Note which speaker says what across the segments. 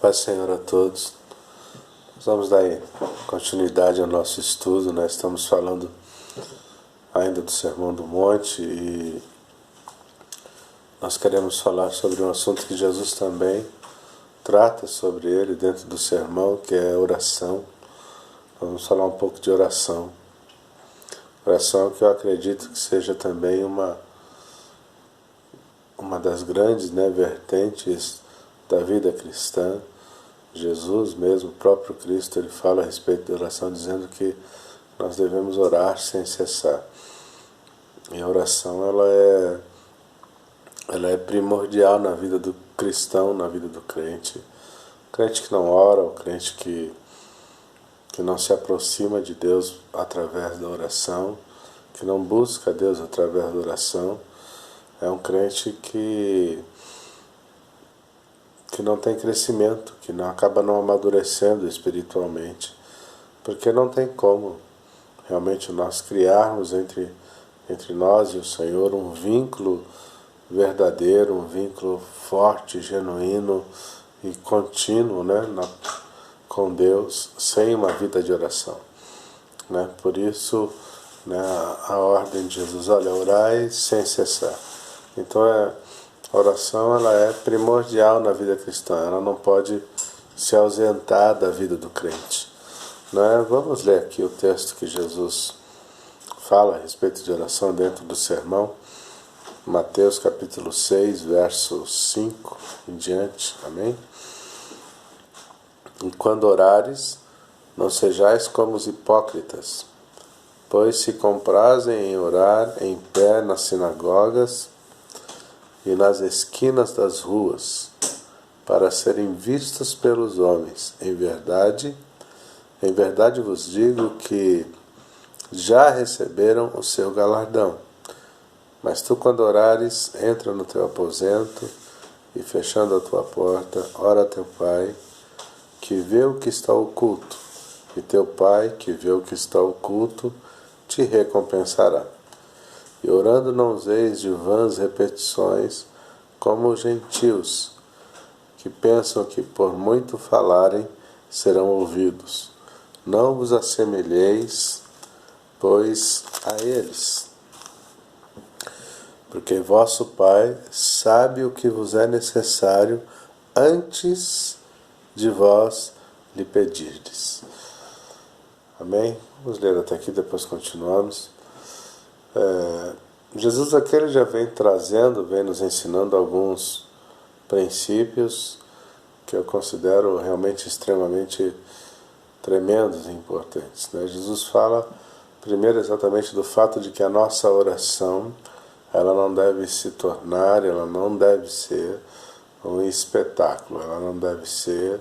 Speaker 1: Paz, Senhor, a todos. Nós vamos dar continuidade ao nosso estudo. Nós estamos falando ainda do Sermão do Monte e nós queremos falar sobre um assunto que Jesus também trata sobre ele dentro do sermão, que é oração. Vamos falar um pouco de oração. Oração que eu acredito que seja também uma das grandes vertentes da vida cristã. Jesus mesmo, o próprio Cristo, ele fala a respeito da oração, dizendo que nós devemos orar sem cessar. E a oração, ela é primordial na vida do cristão, na vida do crente. O crente que não ora, o crente que não se aproxima de Deus através da oração, que não busca Deus através da oração, é um crente que não tem crescimento, que não acaba não amadurecendo espiritualmente, porque não tem como realmente nós criarmos entre nós e o Senhor um vínculo verdadeiro, um vínculo forte, genuíno e contínuo, com Deus, sem uma vida de oração. Por isso, a ordem de Jesus, orai sem cessar. Então a oração ela é primordial na vida cristã, ela não pode se ausentar da vida do crente. Vamos ler aqui o texto que Jesus fala a respeito de oração dentro do sermão, Mateus capítulo 6, verso 5 em diante, amém? E quando orares, não sejais como os hipócritas, pois se comprazem em orar em pé nas sinagogas e nas esquinas das ruas, para serem vistos pelos homens. Em verdade vos digo que já receberam o seu galardão. Mas tu, quando orares, entra no teu aposento e, fechando a tua porta, ora a teu Pai, que vê o que está oculto, e teu Pai, que vê o que está oculto, te recompensará. E orando não useis de vãs repetições, como os gentios, que pensam que por muito falarem serão ouvidos. Não vos assemelheis, pois, a eles, porque vosso Pai sabe o que vos é necessário antes de vós lhe pedirdes. Amém? Vamos ler até aqui, depois continuamos. Jesus aqui ele já vem nos ensinando alguns princípios que eu considero realmente extremamente tremendos e importantes. Jesus fala primeiro exatamente do fato de que a nossa oração ela não deve se tornar, ela não deve ser um espetáculo, ela não deve ser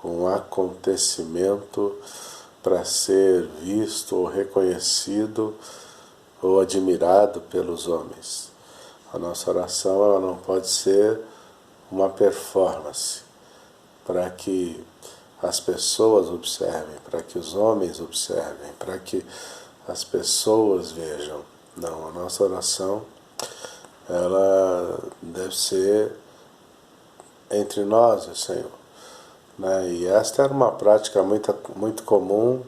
Speaker 1: um acontecimento para ser visto ou reconhecido ou admirado pelos homens. A nossa oração ela não pode ser uma performance para que as pessoas observem, para que os homens observem, para que as pessoas vejam. Não, a nossa oração ela deve ser entre nós e o Senhor. E esta era uma prática muito comum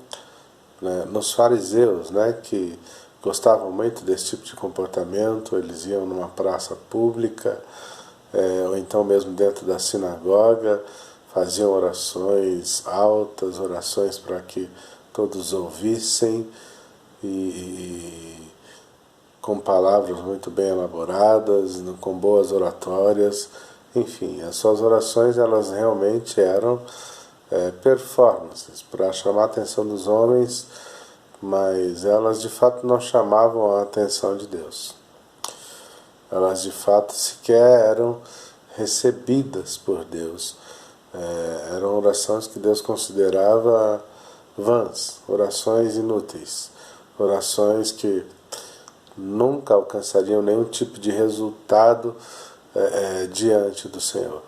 Speaker 1: nos fariseus, que gostavam muito desse tipo de comportamento. Eles iam numa praça pública, ou então mesmo dentro da sinagoga, faziam orações altas, orações para que todos ouvissem, e com palavras muito bem elaboradas, com boas oratórias. Enfim, as suas orações elas realmente eram performances para chamar a atenção dos homens, mas elas de fato não chamavam a atenção de Deus. Elas de fato sequer eram recebidas por Deus. Eram orações que Deus considerava vãs, orações inúteis, orações que nunca alcançariam nenhum tipo de resultado diante do Senhor.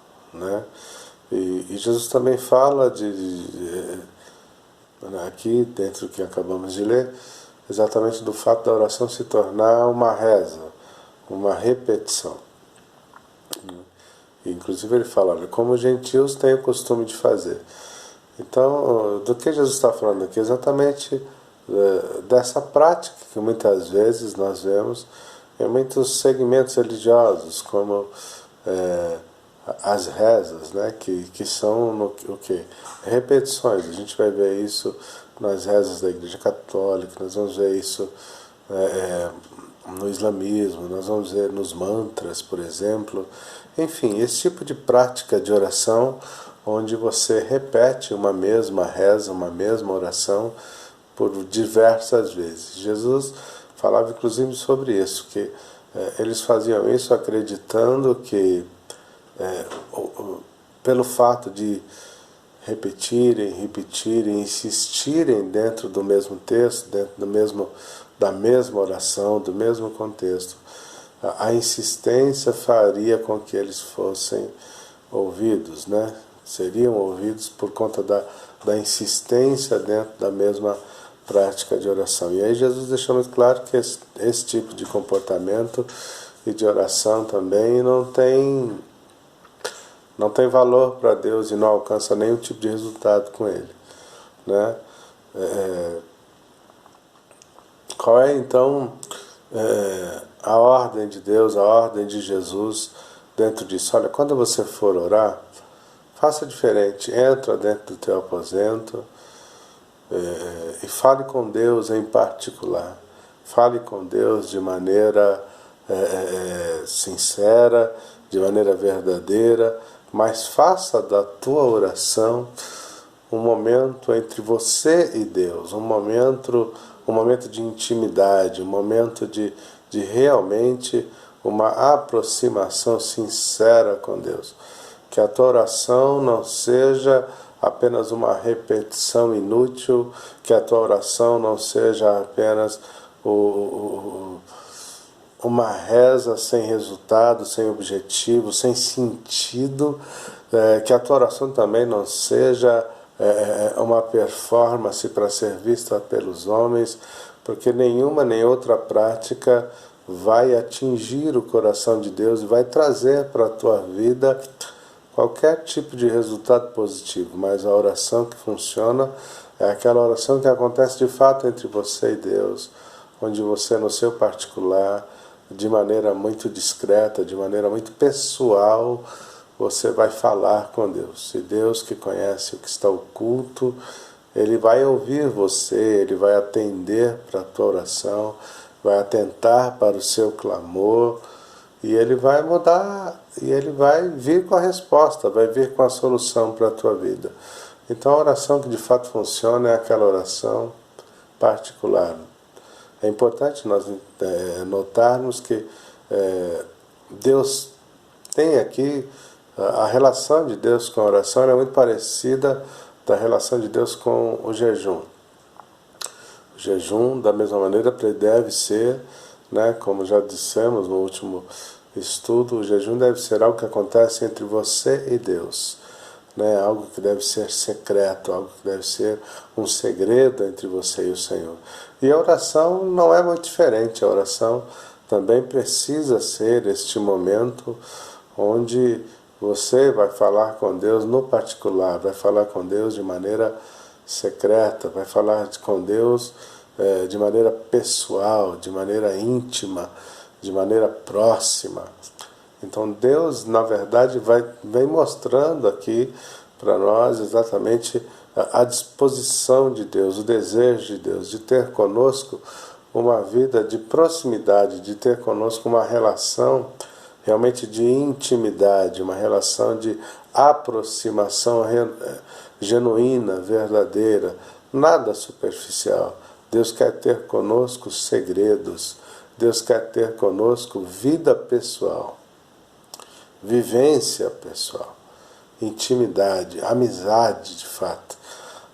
Speaker 1: E Jesus também fala aqui, dentro do que acabamos de ler, exatamente do fato da oração se tornar uma reza, uma repetição. Inclusive ele fala, olha, como os gentios têm o costume de fazer. Então, do que Jesus está falando aqui? Exatamente dessa prática que muitas vezes nós vemos em muitos segmentos religiosos, como as rezas, né, que são o quê? Repetições. A gente vai ver isso nas rezas da Igreja Católica, nós vamos ver isso no islamismo, nós vamos ver nos mantras, por exemplo. Enfim, esse tipo de prática de oração, onde você repete uma mesma reza, uma mesma oração, por diversas vezes. Jesus falava inclusive sobre isso, que eles faziam isso acreditando que, pelo fato de repetirem, insistirem dentro do mesmo texto, dentro da mesma oração, do mesmo contexto, a insistência faria com que eles fossem ouvidos, né? Seriam ouvidos por conta da insistência dentro da mesma prática de oração. E aí Jesus deixou muito claro que esse tipo de comportamento e de oração também não tem valor para Deus e não alcança nenhum tipo de resultado com Ele, né? Qual é então a ordem de Deus, a ordem de Jesus dentro disso? Olha, quando você for orar, faça diferente. Entra dentro do teu aposento e fale com Deus em particular. Fale com Deus de maneira sincera, de maneira verdadeira, mas faça da tua oração um momento entre você e Deus, um momento de intimidade, um momento de realmente uma aproximação sincera com Deus. Que a tua oração não seja apenas uma repetição inútil, que a tua oração não seja apenas uma reza sem resultado, sem objetivo, sem sentido, que a tua oração também não seja uma performance para ser vista pelos homens, porque nenhuma nem outra prática vai atingir o coração de Deus e vai trazer para a tua vida qualquer tipo de resultado positivo. Mas a oração que funciona é aquela oração que acontece de fato entre você e Deus, onde você, no seu particular, de maneira muito discreta, de maneira muito pessoal, você vai falar com Deus. E Deus, que conhece o que está oculto, Ele vai ouvir você, Ele vai atender para a tua oração, vai atentar para o seu clamor, e Ele vai mudar, e Ele vai vir com a resposta, vai vir com a solução para a tua vida. Então a oração que de fato funciona é aquela oração particular. É importante nós notarmos que Deus tem aqui, a relação de Deus com a oração é muito parecida da relação de Deus com o jejum. O jejum, da mesma maneira, deve ser, né, como já dissemos no último estudo, o jejum deve ser algo que acontece entre você e Deus, né, algo que deve ser secreto, algo que deve ser um segredo entre você e o Senhor. E a oração não é muito diferente. A oração também precisa ser este momento onde você vai falar com Deus no particular, vai falar com Deus de maneira secreta, vai falar com Deus de maneira pessoal, de maneira íntima, de maneira próxima. Então Deus, na verdade, vem mostrando aqui para nós exatamente a disposição de Deus, o desejo de Deus de ter conosco uma vida de proximidade, de ter conosco uma relação realmente de intimidade, uma relação de aproximação genuína, verdadeira, nada superficial. Deus quer ter conosco segredos, Deus quer ter conosco vida pessoal, vivência pessoal, intimidade, amizade de fato,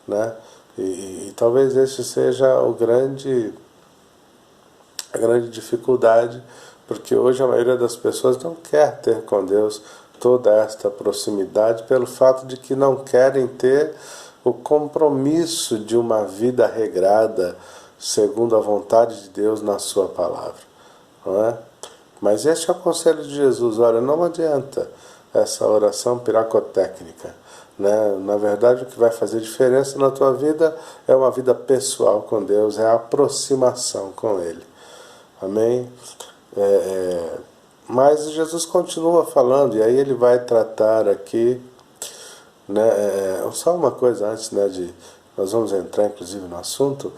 Speaker 1: né? E talvez esse seja a grande dificuldade, porque hoje a maioria das pessoas não quer ter com Deus toda esta proximidade pelo fato de que não querem ter o compromisso de uma vida regrada segundo a vontade de Deus na sua palavra, não é? Mas este é o conselho de Jesus. Olha, não adianta, essa oração piracotécnica, né? Na verdade, o que vai fazer diferença na tua vida é uma vida pessoal com Deus, é a aproximação com Ele. Amém? Mas Jesus continua falando, e aí ele vai tratar aqui, né? Só uma coisa antes, né? Nós vamos entrar inclusive no assunto.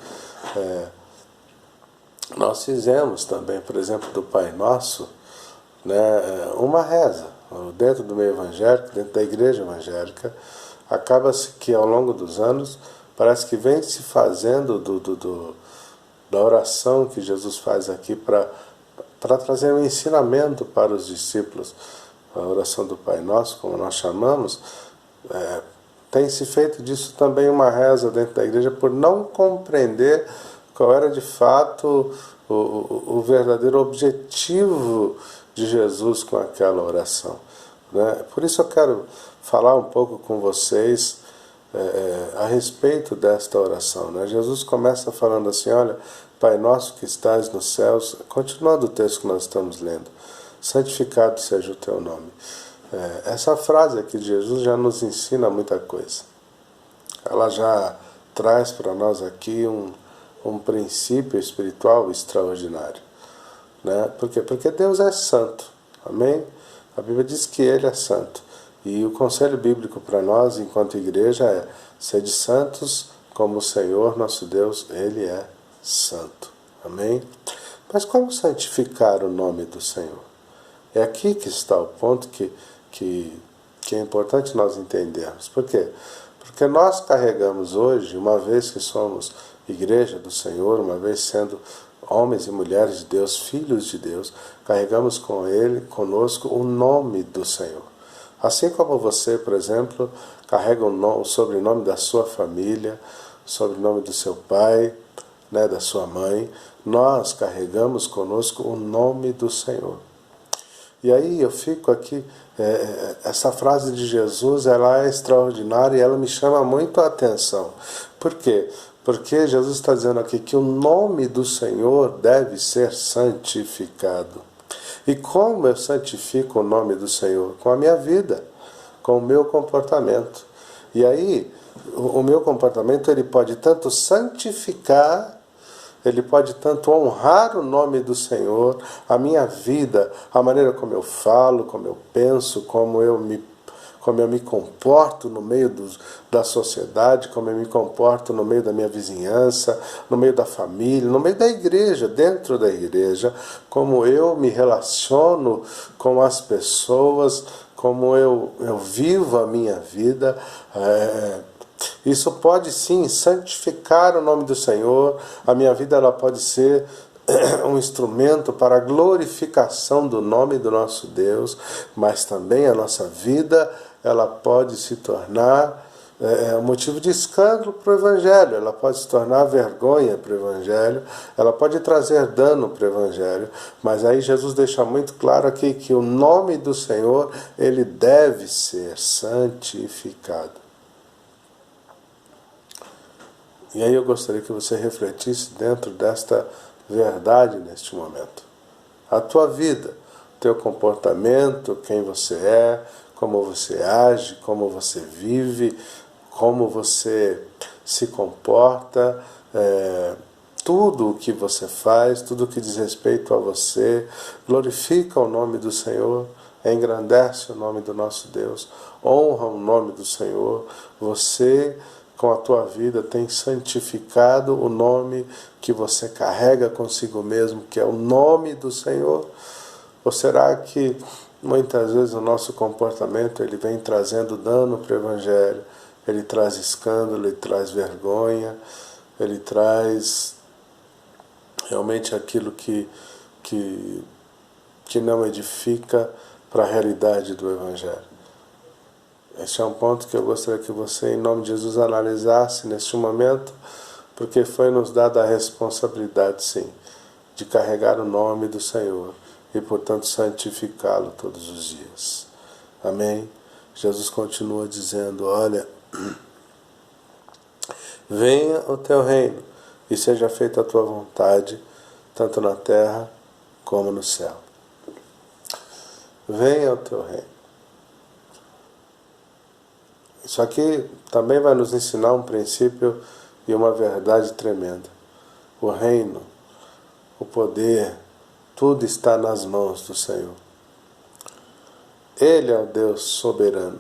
Speaker 1: Nós fizemos também, por exemplo, do Pai Nosso, né, uma reza dentro do meio evangélico, dentro da igreja evangélica. Acaba-se que ao longo dos anos parece que vem se fazendo da oração que Jesus faz aqui para trazer um ensinamento para os discípulos. A oração do Pai Nosso, como nós chamamos, tem se feito disso também uma reza dentro da igreja por não compreender qual era de fato o verdadeiro objetivo de Jesus com aquela oração, né? Por isso eu quero falar um pouco com vocês a respeito desta oração, né? Jesus começa falando assim: olha, Pai nosso que estás nos céus, continuando o texto que nós estamos lendo, santificado seja o teu nome. Essa frase aqui de Jesus já nos ensina muita coisa. Ela já traz para nós aqui um princípio espiritual extraordinário, né? Por quê? Porque Deus é santo, amém? A Bíblia diz que Ele é santo, e o conselho bíblico para nós, enquanto igreja, é: sede santos como o Senhor nosso Deus, Ele é santo, amém? Mas como santificar o nome do Senhor? É aqui que está o ponto que é importante nós entendermos. Por quê? Porque nós carregamos hoje, uma vez que somos igreja do Senhor, uma vez sendo homens e mulheres de Deus, filhos de Deus, carregamos com Ele, conosco, o nome do Senhor. Assim como você, por exemplo, carrega o sobrenome da sua família, o sobrenome do seu pai, né, da sua mãe, nós carregamos conosco o nome do Senhor. E aí eu fico aqui, essa frase de Jesus, ela é extraordinária e ela me chama muito a atenção. Por quê? Porque Jesus está dizendo aqui que o nome do Senhor deve ser santificado. E como eu santifico o nome do Senhor? Com a minha vida, com o meu comportamento. E aí, o meu comportamento, ele pode tanto santificar, ele pode tanto honrar o nome do Senhor, a minha vida, a maneira como eu falo, como eu penso, como eu me comporto no meio da sociedade, como eu me comporto no meio da minha vizinhança, no meio da família, no meio da igreja, dentro da igreja, como eu me relaciono com as pessoas, como eu vivo a minha vida. Isso pode sim santificar o nome do Senhor. A minha vida ela pode ser um instrumento para a glorificação do nome do nosso Deus, mas também a nossa vida ela pode se tornar um motivo de escândalo para o Evangelho, ela pode se tornar vergonha para o Evangelho, ela pode trazer dano para o Evangelho, mas aí Jesus deixa muito claro aqui que o nome do Senhor ele deve ser santificado. E aí eu gostaria que você refletisse dentro desta verdade neste momento. A tua vida, o teu comportamento, quem você é, como você age, como você vive, como você se comporta, tudo o que você faz, tudo o que diz respeito a você, glorifica o nome do Senhor, engrandece o nome do nosso Deus, honra o nome do Senhor. Você, com a tua vida, tem santificado o nome que você carrega consigo mesmo, que é o nome do Senhor? Ou será que muitas vezes o nosso comportamento ele vem trazendo dano para o Evangelho, ele traz escândalo, ele traz vergonha, ele traz realmente aquilo que não edifica para a realidade do Evangelho? Este é um ponto que eu gostaria que você, em nome de Jesus, analisasse neste momento, porque foi nos dada a responsabilidade, sim, de carregar o nome do Senhor e, portanto, santificá-lo todos os dias. Amém? Jesus continua dizendo: olha, venha o teu reino e seja feita a tua vontade, tanto na terra como no céu. Venha o teu reino. Isso aqui também vai nos ensinar um princípio e uma verdade tremenda. O reino, o poder, tudo está nas mãos do Senhor. Ele é o Deus soberano.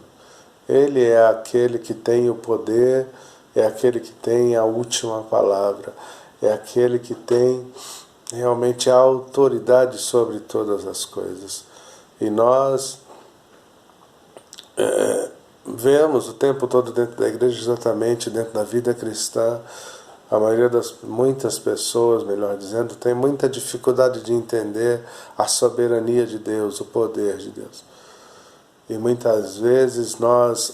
Speaker 1: Ele é aquele que tem o poder, é aquele que tem a última palavra, é aquele que tem realmente a autoridade sobre todas as coisas. E nós vemos o tempo todo dentro da igreja, exatamente dentro da vida cristã, a maioria muitas pessoas, melhor dizendo, tem muita dificuldade de entender a soberania de Deus, o poder de Deus. E muitas vezes nós,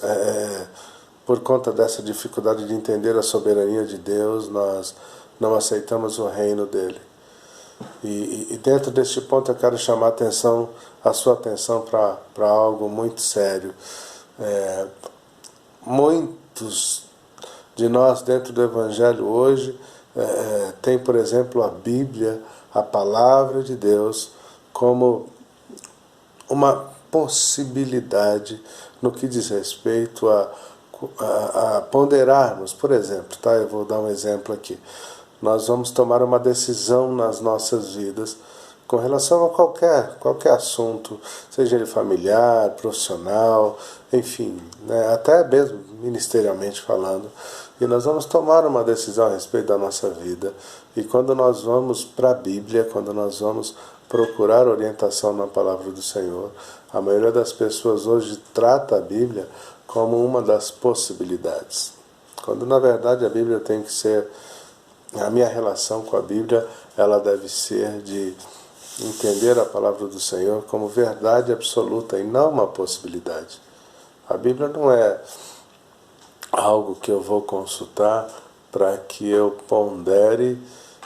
Speaker 1: por conta dessa dificuldade de entender a soberania de Deus, nós não aceitamos o reino dele. E dentro deste ponto eu quero chamar a sua atenção para algo muito sério. Muitos de nós dentro do Evangelho hoje tem, por exemplo, a Bíblia, a Palavra de Deus, como uma possibilidade no que diz respeito a ponderarmos. Por exemplo, tá? Eu vou dar um exemplo aqui. Nós vamos tomar uma decisão nas nossas vidas com relação a qualquer assunto, seja ele familiar, profissional, enfim, né, até mesmo ministerialmente falando. E nós vamos tomar uma decisão a respeito da nossa vida. E quando nós vamos para a Bíblia, quando nós vamos procurar orientação na palavra do Senhor, a maioria das pessoas hoje trata a Bíblia como uma das possibilidades. Quando na verdade a Bíblia tem que ser, a minha relação com a Bíblia, ela deve ser de entender a palavra do Senhor como verdade absoluta e não uma possibilidade. A Bíblia não é algo que eu vou consultar para que eu pondere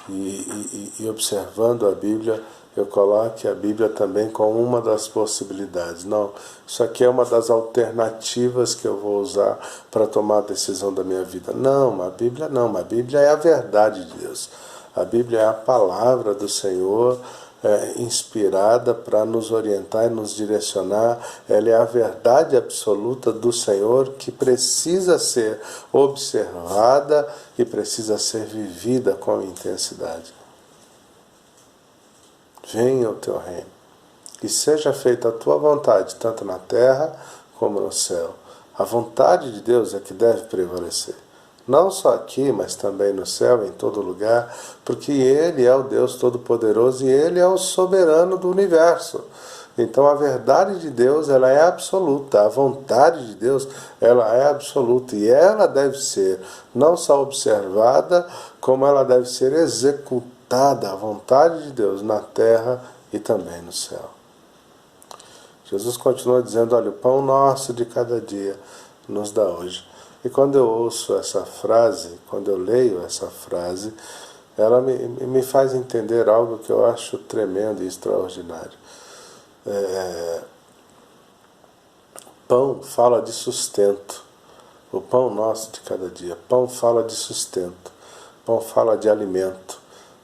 Speaker 1: e observando a Bíblia, eu coloque a Bíblia também como uma das possibilidades. Não, isso aqui é uma das alternativas que eu vou usar para tomar a decisão da minha vida. Não, a Bíblia é a verdade de Deus. A Bíblia é a palavra do Senhor, inspirada para nos orientar e nos direcionar. Ela é a verdade absoluta do Senhor que precisa ser observada e precisa ser vivida com intensidade. Venha o teu reino, e seja feita a tua vontade, tanto na terra como no céu. A vontade de Deus é que deve prevalecer. Não só aqui, mas também no céu, em todo lugar, porque Ele é o Deus Todo-Poderoso e Ele é o soberano do universo. Então a verdade de Deus, ela é absoluta, a vontade de Deus, ela é absoluta, e ela deve ser não só observada, como ela deve ser executada, a vontade de Deus na terra e também no céu. Jesus continua dizendo, olha, o pão nosso de cada dia nos dá hoje. E quando eu ouço essa frase, quando eu leio essa frase, ela me faz entender algo que eu acho tremendo e extraordinário. Pão fala de sustento. O pão nosso de cada dia. Pão fala de sustento. Pão fala de alimento.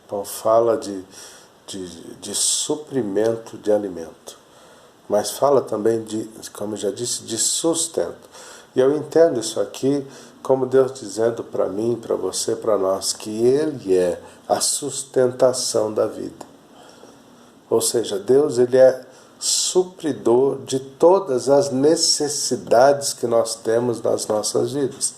Speaker 1: Pão fala de suprimento de alimento. Mas fala também de, como eu já disse, de sustento. E eu entendo isso aqui como Deus dizendo para mim, para você, para nós, que Ele é a sustentação da vida. Ou seja, Deus, Ele é supridor de todas as necessidades que nós temos nas nossas vidas.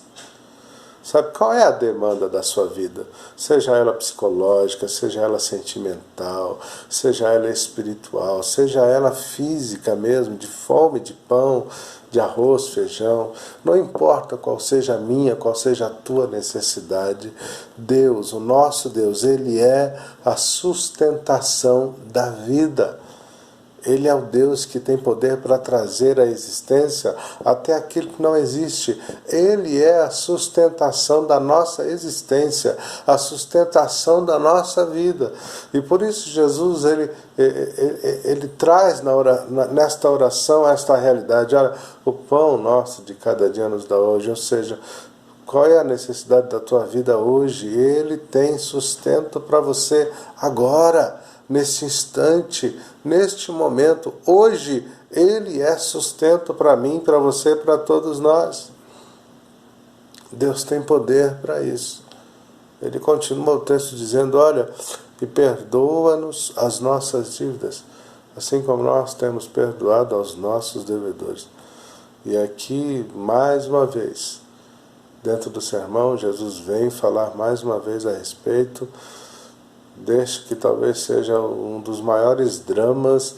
Speaker 1: Sabe, qual é a demanda da sua vida? Seja ela psicológica, seja ela sentimental, seja ela espiritual, seja ela física mesmo, de fome, de pão, de arroz, feijão. Não importa qual seja a minha, qual seja a tua necessidade, Deus, o nosso Deus, Ele é a sustentação da vida. Ele é o Deus que tem poder para trazer à existência até aquilo que não existe. Ele é a sustentação da nossa existência, a sustentação da nossa vida. E por isso Jesus, ele traz nesta oração esta realidade. Olha, o pão nosso de cada dia nos dá hoje. Ou seja, qual é a necessidade da tua vida hoje? Ele tem sustento para você agora, nesse instante, neste momento. Hoje, Ele é sustento para mim, para você, para todos nós. Deus tem poder para isso. Ele continua o texto dizendo, olha, e perdoa-nos as nossas dívidas, assim como nós temos perdoado aos nossos devedores. E aqui, mais uma vez, dentro do sermão, Jesus vem falar mais uma vez a respeito deste que talvez seja um dos maiores dramas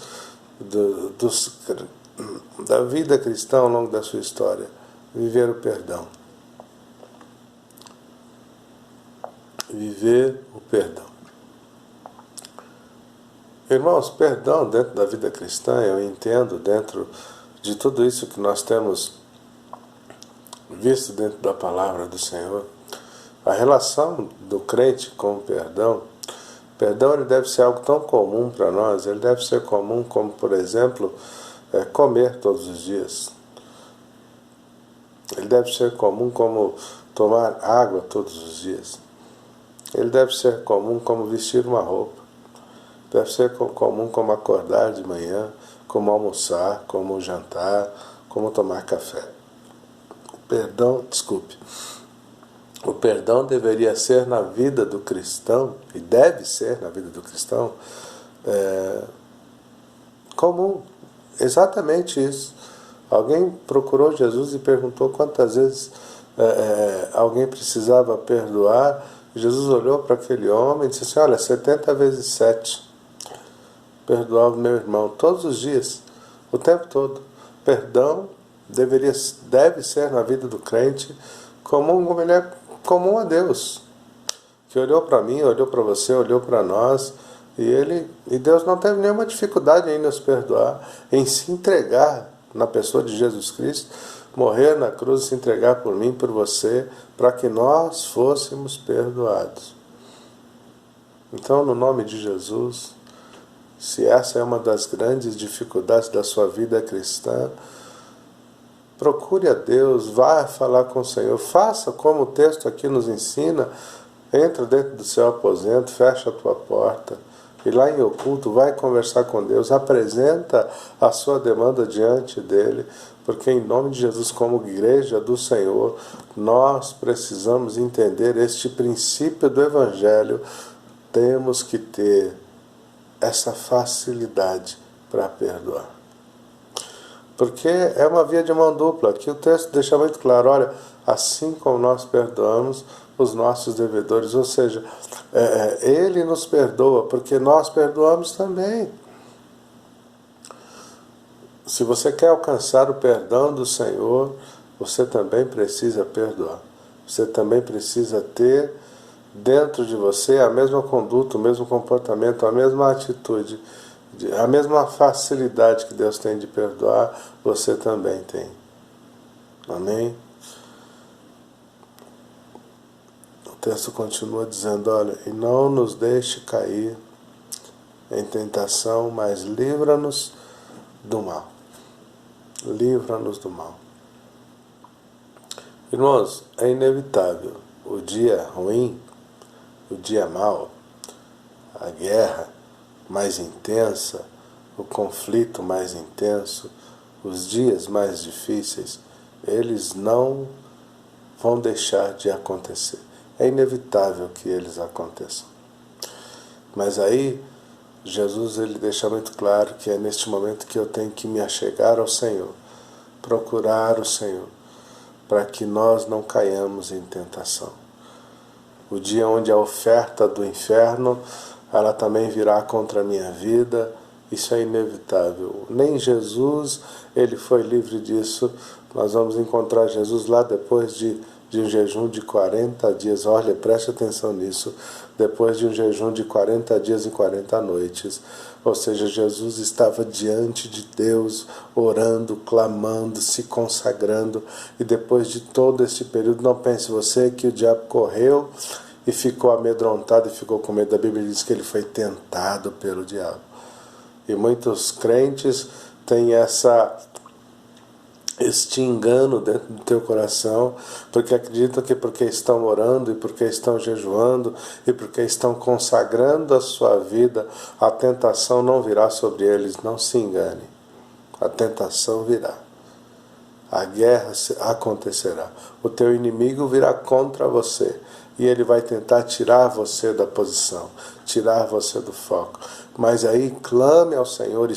Speaker 1: da vida cristã ao longo da sua história, viver o perdão. Viver o perdão. Irmãos, perdão dentro da vida cristã, eu entendo, dentro de tudo isso que nós temos visto dentro da palavra do Senhor, a relação do crente com o perdão ele deve ser algo tão comum para nós, ele deve ser comum como, por exemplo, comer todos os dias. Ele deve ser comum como tomar água todos os dias. Ele deve ser comum como vestir uma roupa. Deve ser comum como acordar de manhã, como almoçar, como jantar, como tomar café. O perdão deveria ser na vida do cristão, e deve ser na vida do cristão, comum. Exatamente isso. Alguém procurou Jesus e perguntou quantas vezes alguém precisava perdoar. Jesus olhou para aquele homem e disse assim, olha, 70 vezes 7. Perdoar o meu irmão todos os dias, o tempo todo. Perdão deve ser na vida do crente como ele é comum a Deus, que olhou para mim, olhou para você, olhou para nós, e Deus não teve nenhuma dificuldade em nos perdoar, em se entregar na pessoa de Jesus Cristo, morrer na cruz e se entregar por mim, por você, para que nós fôssemos perdoados. Então, no nome de Jesus, se essa é uma das grandes dificuldades da sua vida cristã, procure a Deus, vá falar com o Senhor, faça como o texto aqui nos ensina, entra dentro do seu aposento, fecha a tua porta, e lá em oculto vai conversar com Deus, apresenta a sua demanda diante dele, porque em nome de Jesus, como igreja do Senhor, nós precisamos entender este princípio do Evangelho, temos que ter essa facilidade para perdoar. Porque é uma via de mão dupla. Aqui o texto deixa muito claro, olha, assim como nós perdoamos os nossos devedores, ou seja, Ele nos perdoa, porque nós perdoamos também. Se você quer alcançar o perdão do Senhor, você também precisa perdoar. Você também precisa ter dentro de você a mesma conduta, o mesmo comportamento, a mesma atitude, a mesma facilidade que Deus tem de perdoar, você também tem. Amém? O texto continua dizendo, olha, e não nos deixe cair em tentação, mas livra-nos do mal. Livra-nos do mal. Irmãos, é inevitável. O dia ruim, o dia mau, a guerra mais intensa, o conflito mais intenso, os dias mais difíceis, eles não vão deixar de acontecer. É inevitável que eles aconteçam. Mas aí, Jesus ele deixa muito claro que é neste momento que eu tenho que me achegar ao Senhor, procurar o Senhor, para que nós não caiamos em tentação. O dia onde a oferta do inferno ela também virá contra a minha vida, isso é inevitável. Nem Jesus, ele foi livre disso. Nós vamos encontrar Jesus lá depois de um jejum de 40 dias. Olha, preste atenção nisso. Depois de um jejum de 40 dias e 40 noites. Ou seja, Jesus estava diante de Deus, orando, clamando, se consagrando. E depois de todo esse período, não pense você que o diabo correu e ficou amedrontado e ficou com medo. A Bíblia diz que ele foi tentado pelo diabo. E muitos crentes têm este engano dentro do teu coração, porque acreditam que porque estão orando e porque estão jejuando e porque estão consagrando a sua vida, a tentação não virá sobre eles. Não se engane, a tentação virá. a guerra acontecerá. O teu inimigo virá contra você e ele vai tentar tirar você da posição, tirar você do foco. Mas aí clame ao Senhor,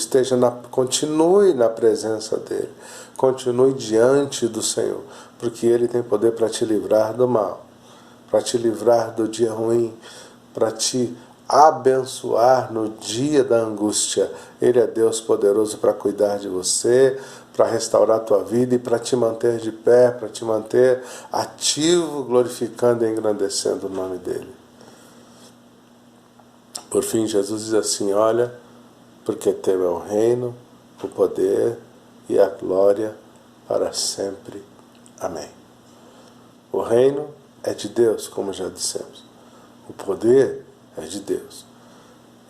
Speaker 1: continue na presença dele, continue diante do Senhor, porque ele tem poder para te livrar do mal, para te livrar do dia ruim, para te abençoar no dia da angústia. Ele é Deus poderoso para cuidar de você, para restaurar a tua vida e para te manter de pé, para te manter ativo, glorificando e engrandecendo o nome dele. Por fim, Jesus diz assim: olha, porque teu é o reino, o poder e a glória para sempre. Amém. O reino é de Deus, como já dissemos. O poder é de Deus.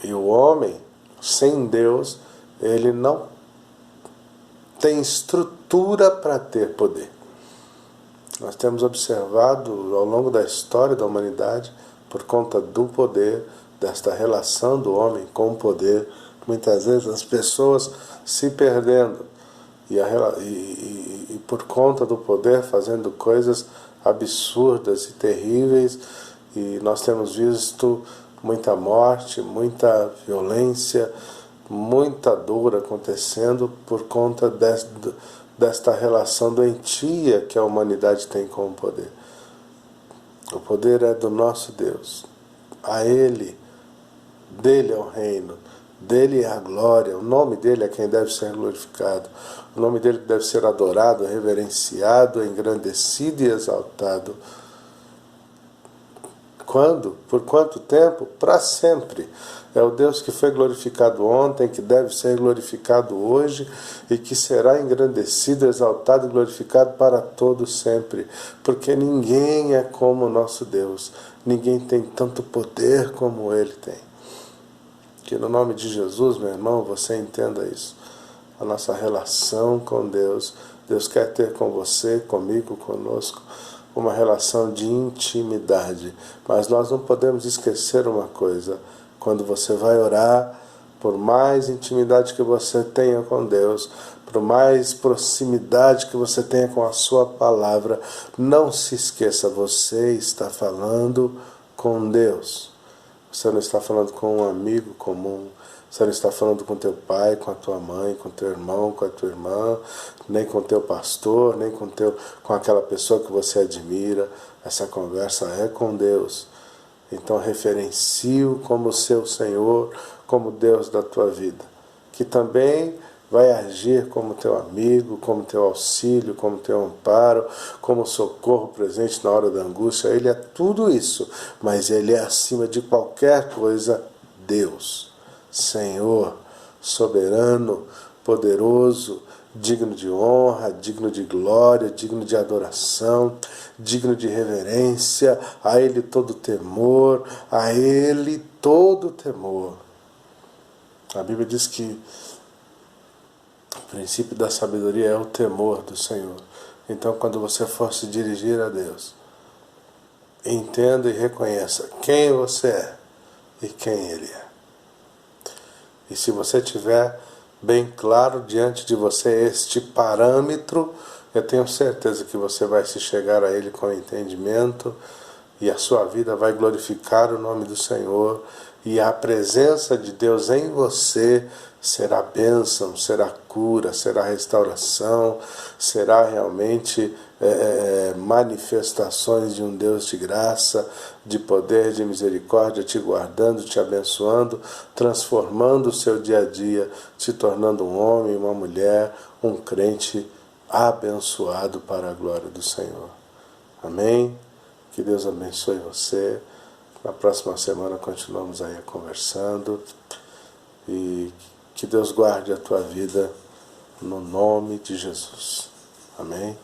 Speaker 1: E o homem, sem Deus, ele não tem estrutura para ter poder. Nós temos observado ao longo da história da humanidade, por conta do poder, desta relação do homem com o poder, muitas vezes as pessoas se perdendo e por conta do poder fazendo coisas absurdas e terríveis, e nós temos visto muita morte, muita violência, muita dor acontecendo por conta desta relação doentia que a humanidade tem com o poder. O poder é do nosso Deus. A Ele, dele é o reino, dele é a glória, o nome dele é quem deve ser glorificado, o nome dele deve ser adorado, reverenciado, engrandecido e exaltado. Quando? Por quanto tempo? Para sempre. É o Deus que foi glorificado ontem, que deve ser glorificado hoje e que será engrandecido, exaltado e glorificado para todo sempre. Porque ninguém é como o nosso Deus. Ninguém tem tanto poder como Ele tem. Que no nome de Jesus, meu irmão, você entenda isso. A nossa relação com Deus, Deus quer ter com você, comigo, conosco, uma relação de intimidade. Mas nós não podemos esquecer uma coisa: quando você vai orar, por mais intimidade que você tenha com Deus, por mais proximidade que você tenha com a sua palavra, não se esqueça, você está falando com Deus. Você não está falando com um amigo comum, você não está falando com teu pai, com a tua mãe, com teu irmão, com a tua irmã, nem com teu pastor, nem com aquela pessoa que você admira. Essa conversa é com Deus. Então referencie-o como seu Senhor, como Deus da tua vida, que também vai agir como teu amigo, como teu auxílio, como teu amparo, como socorro presente na hora da angústia. Ele é tudo isso, mas Ele é acima de qualquer coisa Deus, Senhor, soberano, poderoso, digno de honra, digno de glória, digno de adoração, digno de reverência, a Ele todo temor, a Ele todo temor. A Bíblia diz que o princípio da sabedoria é o temor do Senhor. Então, quando você for se dirigir a Deus, entenda e reconheça quem você é e quem Ele é. E se você tiver bem claro diante de você este parâmetro, eu tenho certeza que você vai se chegar a Ele com entendimento e a sua vida vai glorificar o nome do Senhor, e a presença de Deus em você será bênção, será cura, será restauração, será realmente manifestações de um Deus de graça, de poder, de misericórdia, te guardando, te abençoando, transformando o seu dia a dia, te tornando um homem, uma mulher, um crente abençoado para a glória do Senhor. Amém? Que Deus abençoe você. Na próxima semana continuamos aí conversando, e que Deus guarde a tua vida no nome de Jesus. Amém?